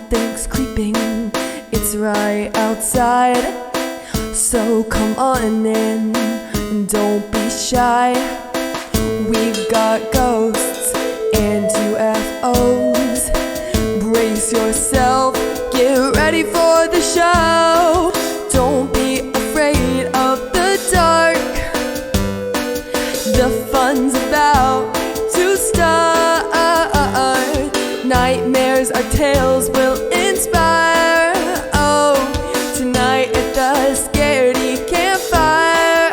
Something's creeping, it's right outside. So come on in, and don't be shy. We've got ghosts and UFOs. Brace yourself, get ready for the show. Don't be afraid of the dark. The fun's about to start. Nightmares our tales will inspire. Oh, tonight at the Scaredy Campfire.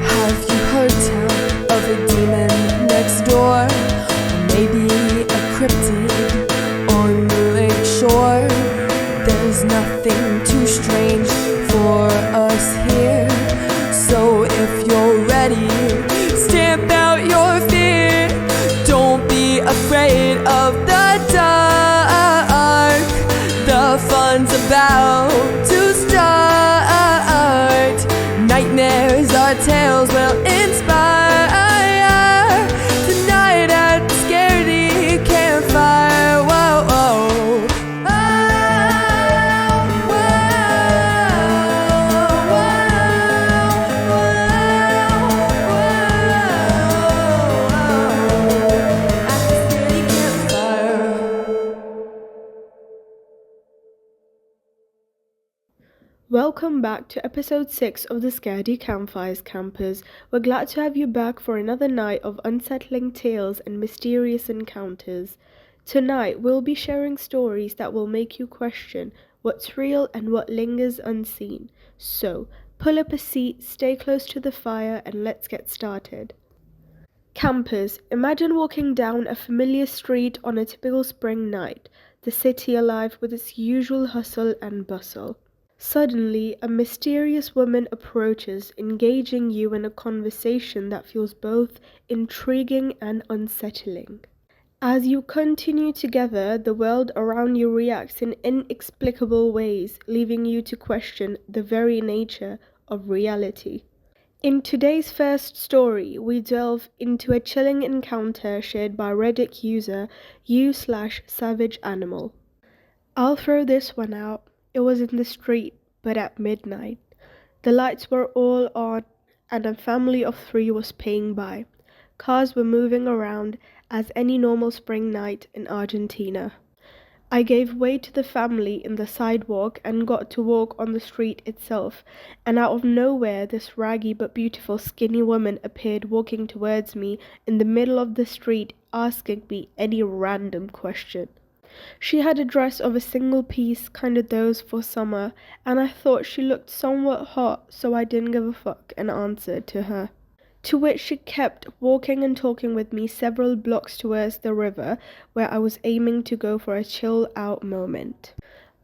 Have you heard tell of a demon next door? Or maybe a cryptid on the lake shore? There's nothing too strange for us here. So if you're ready, stamp out your fear. Don't be afraid of the dark. The fun's about to start. Nightmares our tales will inspire. Tonight at the Scaredy Campfire. Whoa, whoa. Welcome back to episode 6 of the Scaredy Campfires campers. We're glad to have you back for another night of unsettling tales and mysterious encounters. Tonight we'll be sharing stories that will make you question what's real and what lingers unseen. So, pull up a seat, stay close to the fire, and let's get started. Campers, imagine walking down a familiar street on a typical spring night, the city alive with its usual hustle and bustle. Suddenly, a mysterious woman approaches, engaging you in a conversation that feels both intriguing and unsettling. As you continue together, the world around you reacts in inexplicable ways, leaving you to question the very nature of reality. In today's first story, we delve into a chilling encounter shared by Reddit user u/savageanimal. I'll throw this one out. It was in the street, but at midnight. The lights were all on, and a family of 3 was paying by. Cars were moving around as any normal spring night in Argentina. I gave way to the family in the sidewalk and got to walk on the street itself, and out of nowhere this raggy but beautiful skinny woman appeared walking towards me in the middle of the street, asking me any random question. She had a dress of a single piece, kind of those for summer, and I thought she looked somewhat hot, so I didn't give a fuck and answered to her. To which she kept walking and talking with me several blocks towards the river, where I was aiming to go for a chill out moment.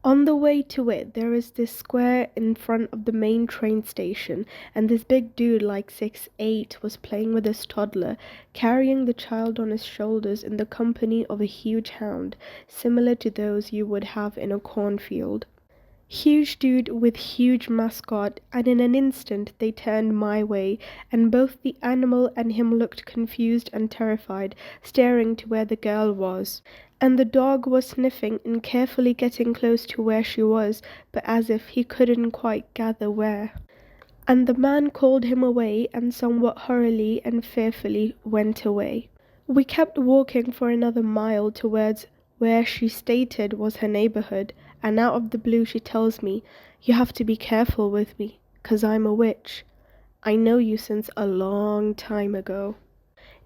On the way to it, there is this square in front of the main train station, and this big dude like 6'8" was playing with his toddler, carrying the child on his shoulders in the company of a huge hound, similar to those you would have in a cornfield. Huge dude with huge mascot, and in an instant they turned my way, and both the animal and him looked confused and terrified, staring to where the girl was. And the dog was sniffing and carefully getting close to where she was, but as if he couldn't quite gather where. And the man called him away and somewhat hurriedly and fearfully went away. We kept walking for another mile towards where she stated was her neighborhood, and out of the blue she tells me, "You have to be careful with me, 'cause I'm a witch. I know you since a long time ago."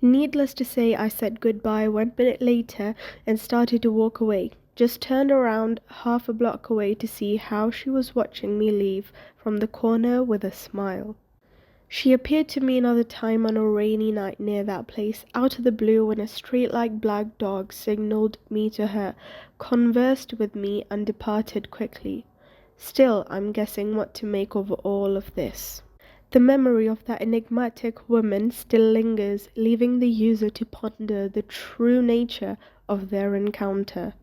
Needless to say, I said goodbye 1 minute later and started to walk away. Just turned around half a block away to see how she was watching me leave from the corner with a smile. She appeared to me another time on a rainy night near that place, out of the blue, when a street-like black dog signaled me to her, conversed with me, and departed quickly. Still, I'm guessing what to make of all of this. The memory of that enigmatic woman still lingers, leaving the user to ponder the true nature of their encounter.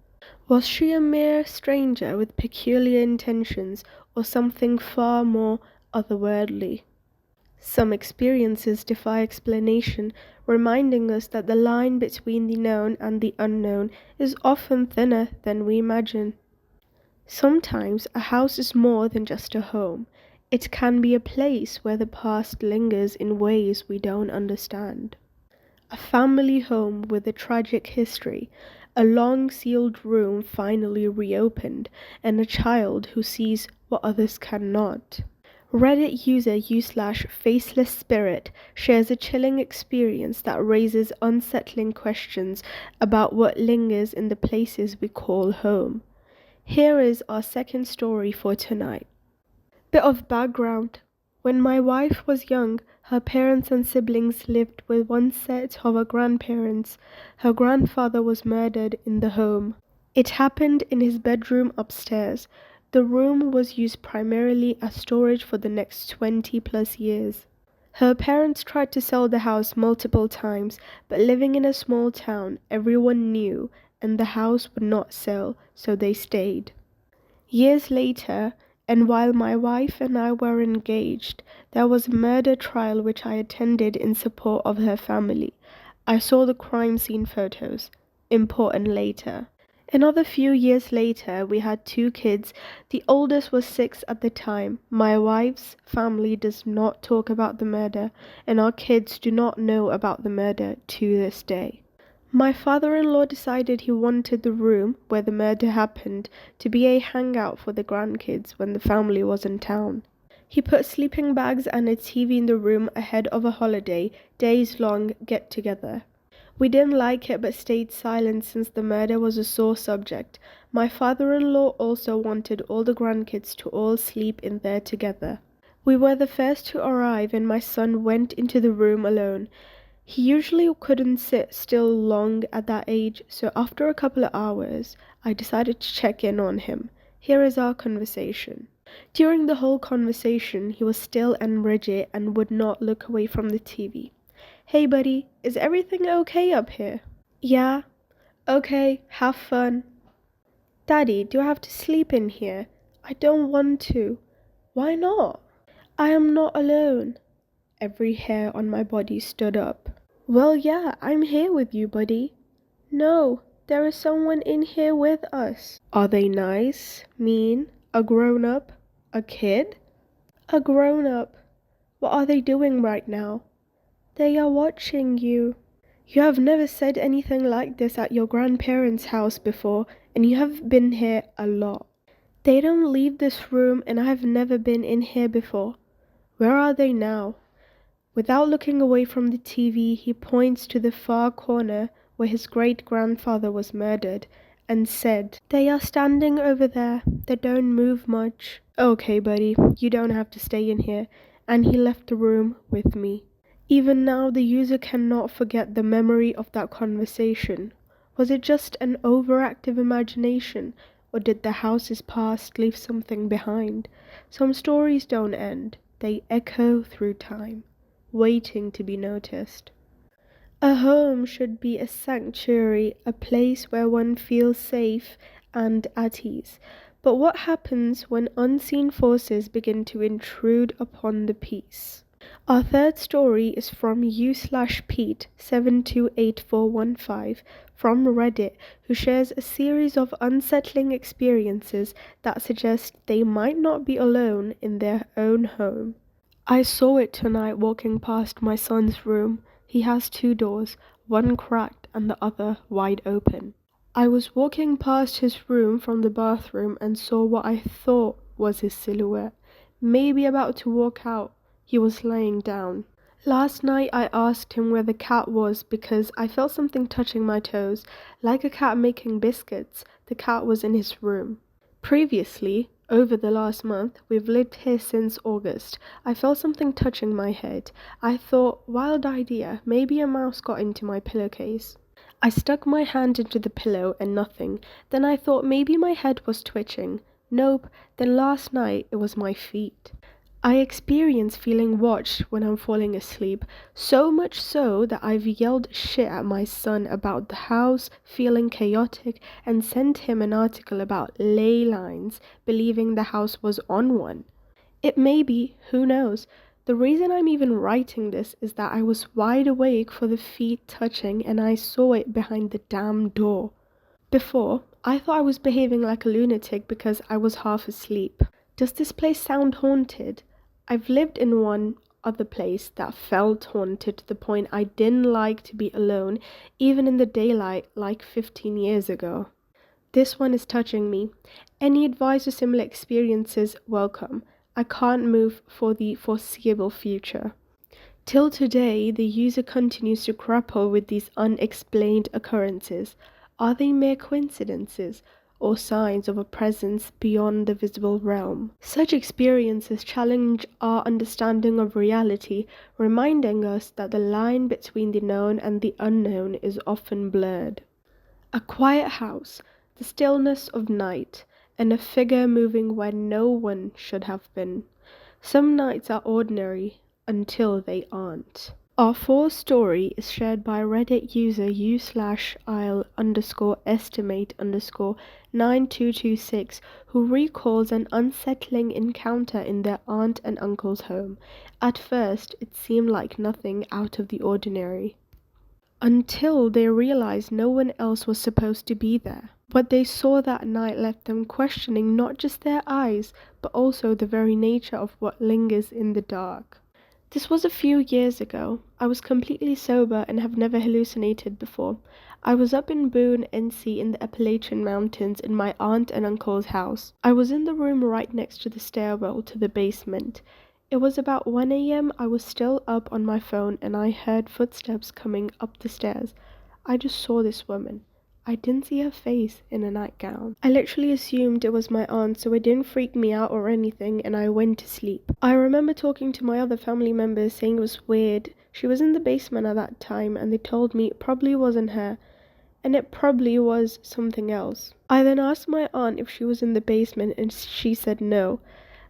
Was she a mere stranger with peculiar intentions, or something far more otherworldly. Some experiences defy explanation, reminding us that the line between the known and the unknown is often thinner than we imagine. Sometimes a house is more than just a home. It can be a place where the past lingers in ways we don't understand. A family home with a tragic history, a long sealed room finally reopened, and a child who sees what others cannot. Reddit user u/faceless spirit shares a chilling experience that raises unsettling questions about what lingers in the places we call home. Here is our second story for tonight. Bit of background. When my wife was young, her parents and siblings lived with one set of her grandparents. Her grandfather was murdered in the home. It happened in his bedroom upstairs. The room was used primarily as storage for the next 20 plus years. Her parents tried to sell the house multiple times, but living in a small town, everyone knew, and the house would not sell, so they stayed. Years later, and while my wife and I were engaged, there was a murder trial which I attended in support of her family. I saw the crime scene photos. Important later. Another few years later, we had 2 kids. The oldest was 6 at the time. My wife's family does not talk about the murder, and our kids do not know about the murder to this day. My father-in-law decided he wanted the room where the murder happened to be a hangout for the grandkids when the family was in town. He put sleeping bags and a TV in the room ahead of a holiday, days-long get-together. We didn't like it but stayed silent since the murder was a sore subject. My father-in-law also wanted all the grandkids to all sleep in there together. We were the first to arrive and my son went into the room alone. He usually couldn't sit still long at that age, so after a couple of hours, I decided to check in on him. Here is our conversation. During the whole conversation, he was still and rigid and would not look away from the TV. "Hey buddy, is everything okay up here?" "Yeah." "Okay, have fun." "Daddy, do I have to sleep in here?" "I don't want to." "Why not?" "I am not alone." Every hair on my body stood up. "Well, yeah, I'm here with you, buddy." "No, there is someone in here with us." "Are they nice? Mean? A grown-up? A kid?" "A grown-up." "What are they doing right now?" "They are watching you." "You have never said anything like this at your grandparents' house before, and you have been here a lot." "They don't leave this room, and I have never been in here before." "Where are they now?" Without looking away from the TV, he points to the far corner where his great-grandfather was murdered and said, "They are standing over there. They don't move much." "Okay, buddy, you don't have to stay in here." And he left the room with me. Even now, the user cannot forget the memory of that conversation. Was it just an overactive imagination, or did the house's past leave something behind? Some stories don't end. They echo through time, waiting to be noticed. A home should be a sanctuary, a place where one feels safe and at ease. But what happens when unseen forces begin to intrude upon the peace? Our third story is from u/Pete 728415 from Reddit, who shares a series of unsettling experiences that suggest they might not be alone in their own home. "I saw it tonight walking past my son's room. He has 2 doors, one cracked and the other wide open. I was walking past his room from the bathroom and saw what I thought was his silhouette, maybe about to walk out. He was laying down. Last night I asked him where the cat was because I felt something touching my toes, like a cat making biscuits. The cat was in his room. Previously, over the last month, we've lived here since August. I felt something touching my head. I thought, wild idea, maybe a mouse got into my pillowcase. I stuck my hand into the pillow and nothing. Then I thought maybe my head was twitching. Nope. Then last night it was my feet. I experience feeling watched when I'm falling asleep, so much so that I've yelled shit at my son about the house feeling chaotic and sent him an article about ley lines, believing the house was on one. It may be, who knows? The reason I'm even writing this is that I was wide awake for the feet touching and I saw it behind the damn door. Before, I thought I was behaving like a lunatic because I was half asleep. Does this place sound haunted? I've lived in one other place that felt haunted to the point I didn't like to be alone, even in the daylight, like 15 years ago. This one is touching me. Any advice or similar experiences, welcome. I can't move for the foreseeable future. Till today, the user continues to grapple with these unexplained occurrences. Are they mere coincidences or signs of a presence beyond the visible realm? Such experiences challenge our understanding of reality, reminding us that the line between the known and the unknown is often blurred. A quiet house, the stillness of night, and a figure moving where no one should have been. Some nights are ordinary until they aren't. Our fourth story is shared by Reddit user u/il_estimate_9226 who recalls an unsettling encounter in their aunt and uncle's home. At first, it seemed like nothing out of the ordinary, until they realized no one else was supposed to be there. What they saw that night left them questioning not just their eyes, but also the very nature of what lingers in the dark. This was a few years ago. I was completely sober and have never hallucinated before. I was up in Boone, NC in the Appalachian Mountains in my aunt and uncle's house. I was in the room right next to the stairwell to the basement. It was about 1 a.m. I was still up on my phone and I heard footsteps coming up the stairs. I just saw this woman. I didn't see her face in a nightgown. I literally assumed it was my aunt, so it didn't freak me out or anything, and I went to sleep. I remember talking to my other family members saying it was weird. She was in the basement at that time, and they told me it probably wasn't her, and it probably was something else. I then asked my aunt if she was in the basement, and she said no.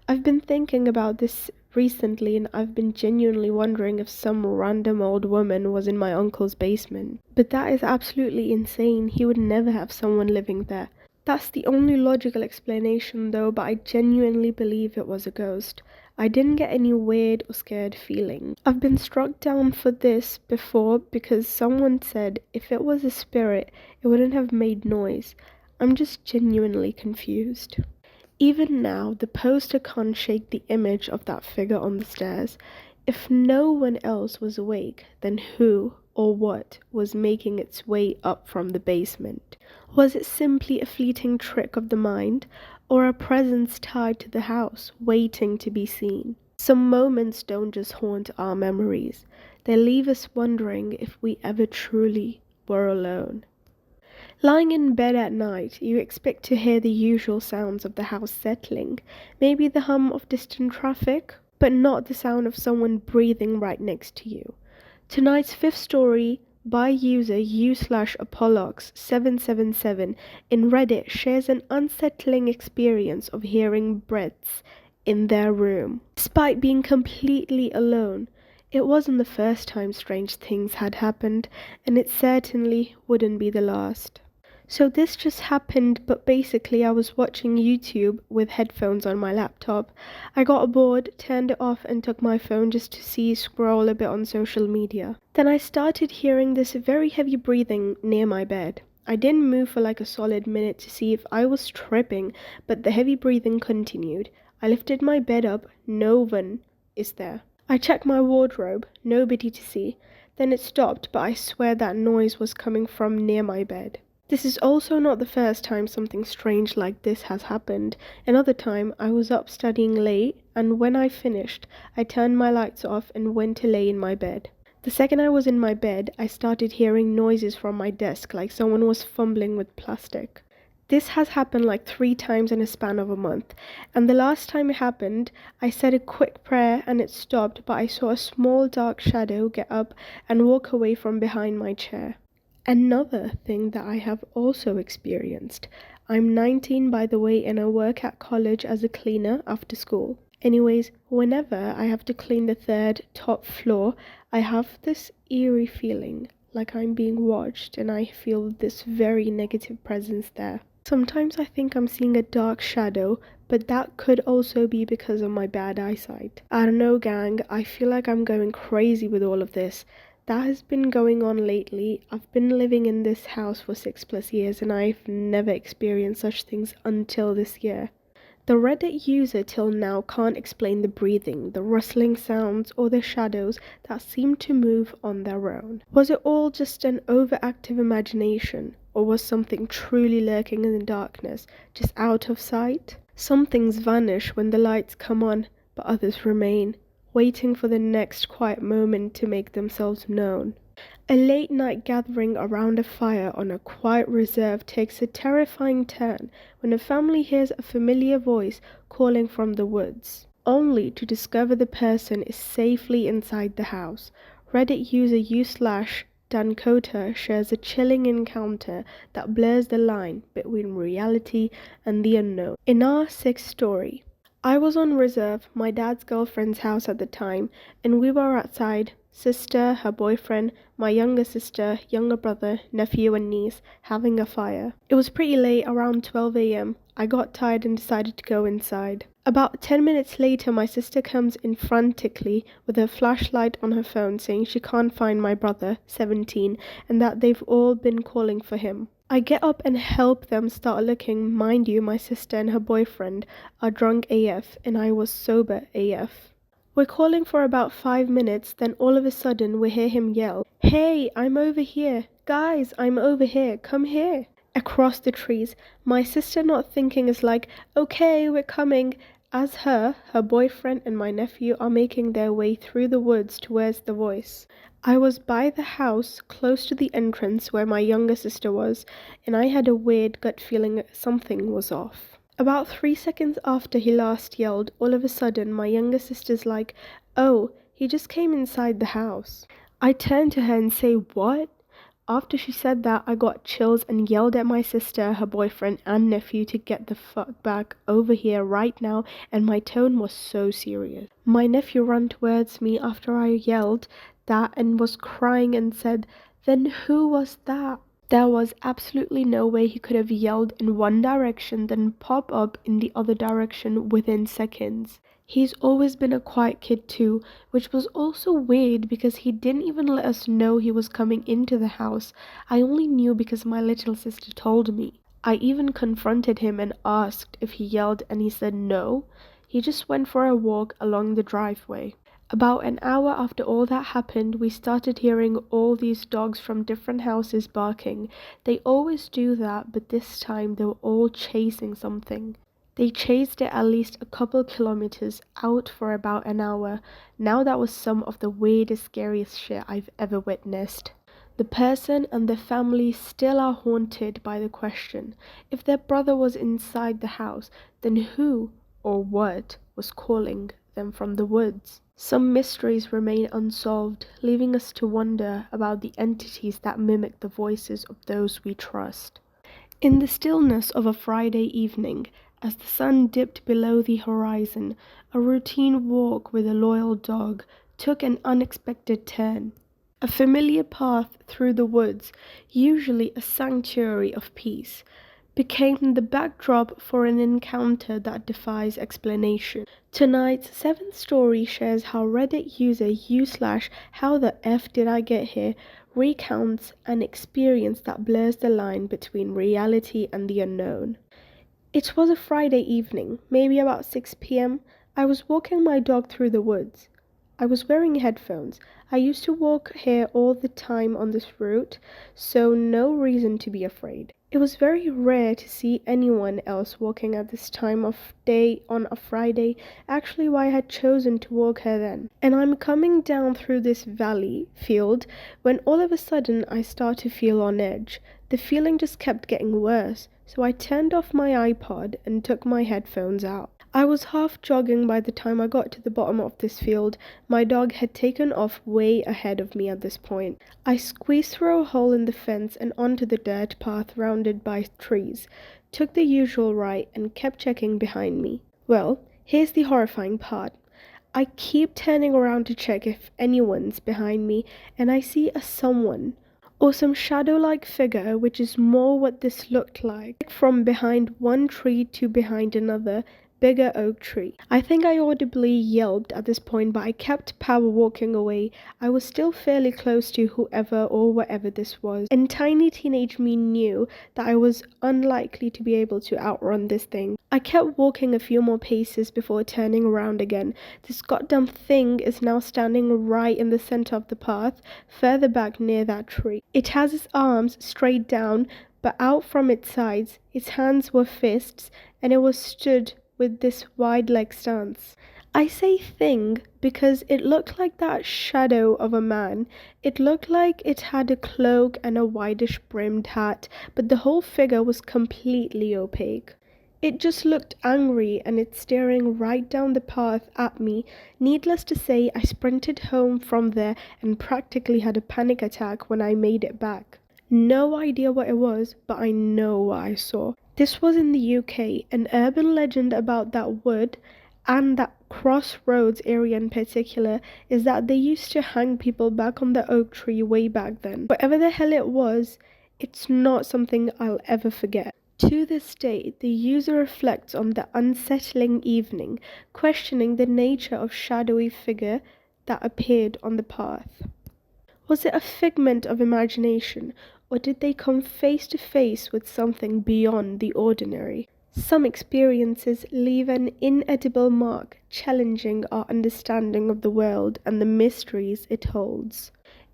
I've been thinking about this recently and I've been genuinely wondering if some random old woman was in my uncle's basement. But that is absolutely insane. He would never have someone living there. That's the only logical explanation though, but I genuinely believe it was a ghost. I didn't get any weird or scared feeling. I've been struck down for this before because someone said if it was a spirit, it wouldn't have made noise. I'm just genuinely confused. Even now, the poster can't shake the image of that figure on the stairs. If no one else was awake, then who or what was making its way up from the basement? Was it simply a fleeting trick of the mind, or a presence tied to the house, waiting to be seen? Some moments don't just haunt our memories, they leave us wondering if we ever truly were alone. Lying in bed at night, you expect to hear the usual sounds of the house settling, maybe the hum of distant traffic, but not the sound of someone breathing right next to you. Tonight's fifth story by user u/apollox777 in Reddit shares an unsettling experience of hearing breaths in their room. Despite being completely alone, it wasn't the first time strange things had happened, and it certainly wouldn't be the last. So this just happened, but basically I was watching YouTube with headphones on my laptop. I got bored, turned it off and took my phone just to scroll a bit on social media. Then I started hearing this very heavy breathing near my bed. I didn't move for like a solid minute to see if I was tripping, but the heavy breathing continued. I lifted my bed up, no one is there. I checked my wardrobe, nobody to see. Then it stopped, but I swear that noise was coming from near my bed. This is also not the first time something strange like this has happened. Another time, I was up studying late, and when I finished, I turned my lights off and went to lay in my bed. The second I was in my bed, I started hearing noises from my desk, like someone was fumbling with plastic. This has happened like 3 times in a span of a month, and the last time it happened, I said a quick prayer and it stopped, but I saw a small dark shadow get up and walk away from behind my chair. Another thing that I have also experienced. I'm 19 by the way, and I work at college as a cleaner after school. Anyways, whenever I have to clean the 3rd top floor, I have this eerie feeling like I'm being watched, and I feel this very negative presence there. Sometimes I think I'm seeing a dark shadow, but that could also be because of my bad eyesight. I don't know, gang, I feel like I'm going crazy with all of this. That has been going on lately. I've been living in this house for 6+ years and I've never experienced such things until this year. The Reddit user till now can't explain the breathing, the rustling sounds, or the shadows that seem to move on their own. Was it all just an overactive imagination, or was something truly lurking in the darkness, just out of sight? Some things vanish when the lights come on, but others remain, waiting for the next quiet moment to make themselves known. A late night gathering around a fire on a quiet reserve takes a terrifying turn when a family hears a familiar voice calling from the woods, only to discover the person is safely inside the house. Reddit user u/Dankota shares a chilling encounter that blurs the line between reality and the unknown. In our sixth story, I was on reserve, my dad's girlfriend's house at the time, and we were outside, sister, her boyfriend, my younger sister, younger brother, nephew and niece, having a fire. It was pretty late, around 12 a.m. I got tired and decided to go inside. About 10 minutes later, my sister comes in frantically with her flashlight on her phone saying she can't find my brother, 17, and that they've all been calling for him. I get up and help them start looking. Mind you, my sister and her boyfriend are drunk AF and I was sober AF. We're calling for about 5 minutes, then all of a sudden we hear him yell, "Hey, I'm over here. Guys, I'm over here. Come here." Across the trees. My sister, not thinking, is like, "Okay, we're coming," as her boyfriend and my nephew are making their way through the woods towards the voice. I was by the house, close to the entrance where my younger sister was, and I had a weird gut feeling something was off. About 3 seconds after he last yelled, all of a sudden my younger sister's like, "Oh, he just came inside the house." I turned to her and say, "What?" After she said that, I got chills and yelled at my sister, her boyfriend, and nephew to get the fuck back over here right now, and my tone was so serious. My nephew ran towards me after I yelled that and was crying and said, "Then who was that?" There was absolutely no way he could have yelled in one direction then pop up in the other direction within seconds. He's always been a quiet kid too, which was also weird because he didn't even let us know he was coming into the house. I only knew because my little sister told me. I even confronted him and asked if he yelled and he said no. He just went for a walk along the driveway. About an hour after all that happened, we started hearing all these dogs from different houses barking. They always do that, but this time they were all chasing something. They chased it at least a couple kilometers out for about an hour. Now that was some of the weirdest, scariest shit I've ever witnessed. The person and the family still are haunted by the question, if their brother was inside the house, then who or what was calling them from the woods? Some mysteries remain unsolved, leaving us to wonder about the entities that mimic the voices of those we trust. In the stillness of a Friday evening, as the sun dipped below the horizon, a routine walk with a loyal dog took an unexpected turn. A familiar path through the woods, usually a sanctuary of peace, became the backdrop for an encounter that defies explanation. Tonight's seventh story shares how Reddit user u/how the F did I get here recounts an experience that blurs the line between reality and the unknown. It was a Friday evening, maybe about 6 p.m. I was walking my dog through the woods. I was wearing headphones. I used to walk here all the time on this route, so no reason to be afraid. It was very rare to see anyone else walking at this time of day on a Friday, actually why I had chosen to walk here then. And I'm coming down through this valley field when all of a sudden I start to feel on edge. The feeling just kept getting worse, so I turned off my iPod and took my headphones out. I was half jogging by the time I got to the bottom of this field. My dog had taken off way ahead of me at this point. I squeezed through a hole in the fence and onto the dirt path surrounded by trees, took the usual right and kept checking behind me. Well, here's the horrifying part. I keep turning around to check if anyone's behind me, and I see a someone, or some shadow-like figure, which is more what this looked like. From behind one tree to behind another, bigger oak tree. I think I audibly yelped at this point, but I kept power walking away. I was still fairly close to whoever or whatever this was, and tiny teenage me knew that I was unlikely to be able to outrun this thing. I kept walking a few more paces before turning around again. This goddamn thing is now standing right in the center of the path, further back near that tree. It has its arms straight down, but out from its sides. Its hands were fists, and it was stood with this wide leg stance. I say thing because it looked like that shadow of a man. It looked like it had a cloak and a whitish brimmed hat, but the whole figure was completely opaque. It just looked angry, and it's staring right down the path at me. Needless to say, I sprinted home from there and practically had a panic attack when I made it back. No idea what it was, but I know what I saw. This was in the UK. An urban legend about that wood and that crossroads area in particular is that they used to hang people back on the oak tree way back then. Whatever the hell it was, it's not something I'll ever forget. To this day, the user reflects on the unsettling evening, questioning the nature of shadowy figure that appeared on the path. Was it a figment of imagination, or did they come face to face with something beyond the ordinary? Some experiences leave an inedible mark, challenging our understanding of the world and the mysteries it holds.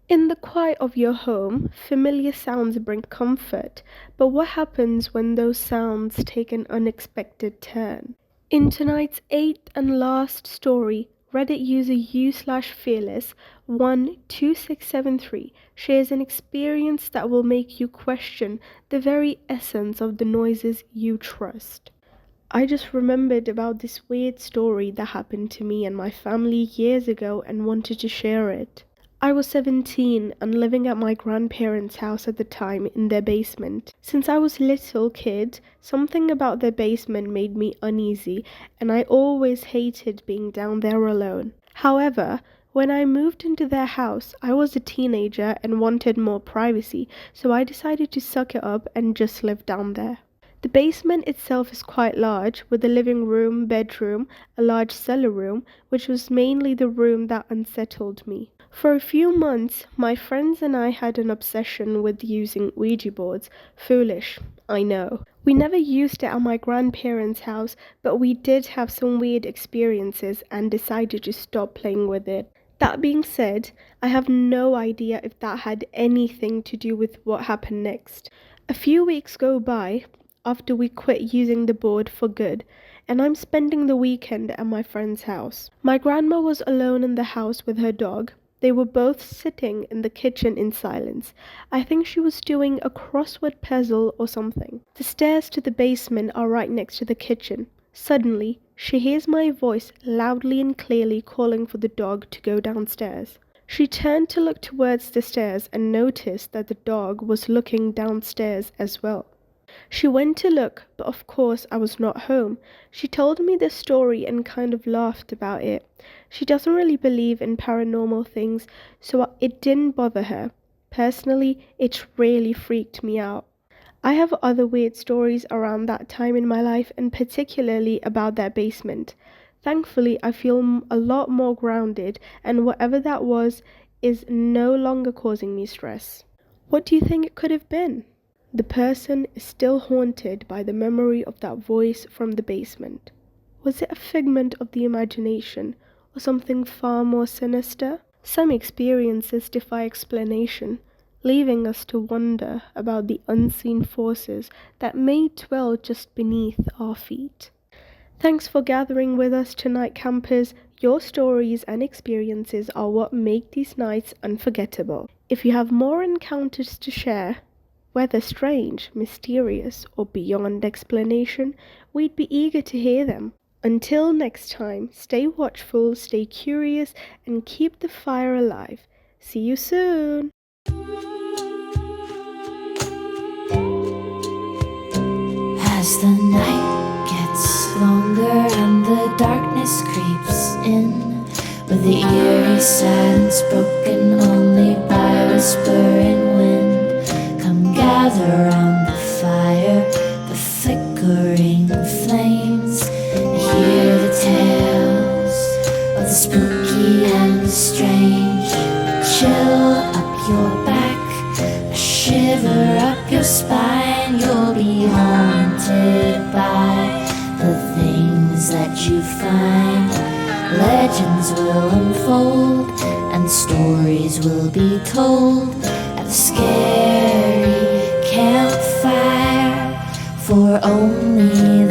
In the quiet of your home, familiar sounds bring comfort, but what happens when those sounds take an unexpected turn? In tonight's 8th and last story, Reddit user u/fearless12673 shares an experience that will make you question the very essence of the noises you trust. I just remembered about this weird story that happened to me and my family years ago and wanted to share it. I was 17 and living at my grandparents' house at the time in their basement. Since I was a little kid, something about their basement made me uneasy, and I always hated being down there alone. However, when I moved into their house, I was a teenager and wanted more privacy, so I decided to suck it up and just live down there. The basement itself is quite large, with a living room, bedroom, a large cellar room, which was mainly the room that unsettled me. For a few months, my friends and I had an obsession with using Ouija boards. Foolish, I know. We never used it at my grandparents' house, but we did have some weird experiences and decided to stop playing with it. That being said, I have no idea if that had anything to do with what happened next. A few weeks go by after we quit using the board for good, and I'm spending the weekend at my friend's house. My grandma was alone in the house with her dog. They were both sitting in the kitchen in silence. I think she was doing a crossword puzzle or something. The stairs to the basement are right next to the kitchen. Suddenly, she hears my voice loudly and clearly calling for the dog to go downstairs. She turned to look towards the stairs and noticed that the dog was looking downstairs as well. She went to look, but of course I was not home. She told me the story and kind of laughed about it. She doesn't really believe in paranormal things, so it didn't bother her. Personally, it really freaked me out. I have other weird stories around that time in my life, and particularly about that basement. Thankfully, I feel a lot more grounded, and whatever that was is no longer causing me stress. What do you think it could have been? The person is still haunted by the memory of that voice from the basement. Was it a figment of the imagination, or something far more sinister? Some experiences defy explanation, leaving us to wonder about the unseen forces that may dwell just beneath our feet. Thanks for gathering with us tonight, campers. Your stories and experiences are what make these nights unforgettable. If you have more encounters to share, whether strange, mysterious, or beyond explanation, we'd be eager to hear them. Until next time, stay watchful, stay curious, and keep the fire alive. See you soon! As the night gets longer and the darkness creeps in, with the eerie silence broken only by whispering wind, come gather round the fire, the flickering flames, the spooky and strange. A chill up your back, a shiver up your spine. You'll be haunted by the things that you find. Legends will unfold and stories will be told at the scary campfire, for only